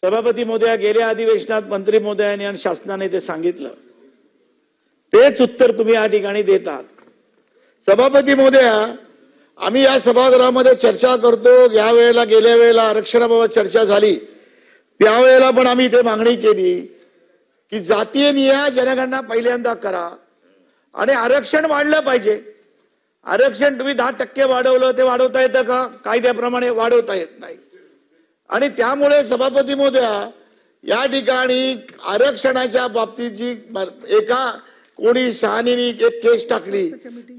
सभापती महोदया, गेल्या अधिवेशनात मंत्री महोदयांनी आणि शासनाने ते सांगितलं, तेच उत्तर तुम्ही या ठिकाणी देतात। सभापती महोदया, आम्ही या सभागृहामध्ये चर्चा करतो। या वेळेला गेल्या वेळेला आरक्षणाबाबत चर्चा झाली, त्यावेळेला पण आम्ही इथे मागणी केली की जातीय निहाय जनगणना पहिल्यांदा करा आणि आरक्षण वाढलं पाहिजे। आरक्षण तुम्ही 10% वाढवलं, ते वाढवता येतं का? कायद्याप्रमाणे वाढवता येत नाही। आणि त्यामुळे सभापती महोदया, या ठिकाणी आरक्षणाच्या बाबतीत जी एका कोणी शहाणीने एक केस टाकली,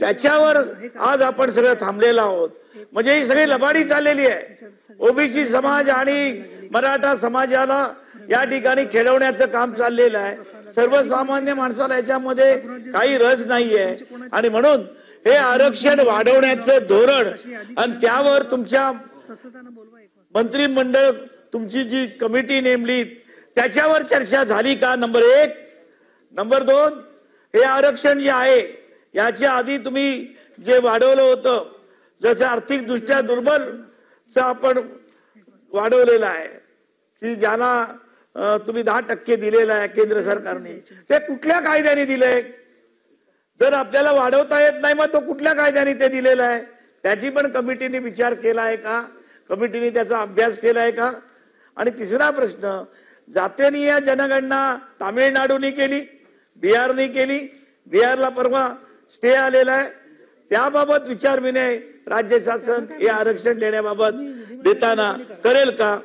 त्याच्यावर आज आपण सगळं थांबलेलो आहोत। म्हणजे ही सगळी लबाडी चाललेली आहे। ओबीसी समाज आणि मराठा समाजाला या ठिकाणी खेळवण्याचं काम चाललेलं आहे। सर्वसामान्य माणसाला याच्यामध्ये काही रस नाहीये आणि म्हणून हे आरक्षण वाढवण्याचं धोरण आणि त्यावर तुमच्या मंत्रिमंडळ तुमची जी कमिटी नेमली त्याच्यावर चर्चा झाली का? नंबर 1। नंबर 2, हे आरक्षण जे आहे याच्या आधी तुम्ही जे वाढवलं होतं, जसं आर्थिक दृष्ट्या दुर्बल आपण वाढवलेलं आहे की ज्याला तुम्ही 10% दिलेलं आहे केंद्र सरकारने, ते कुठल्या कायद्याने दिलंय? जर आपल्याला वाढवता येत नाही मग तो कुठल्या कायद्याने ते दिलेलं आहे? त्याची पण कमिटीने विचार केला आहे का? कमिटीने त्याचा अभ्यास केला आहे का? आणि तिसरा प्रश्न, जातीय जनगणना तामिळनाडूने केली, बिहारने केली, बिहारला परवा स्टे आलेला आहे, त्याबाबत विचार विनय राज्य शासन हे आरक्षण देण्याबाबत देताना करेल का?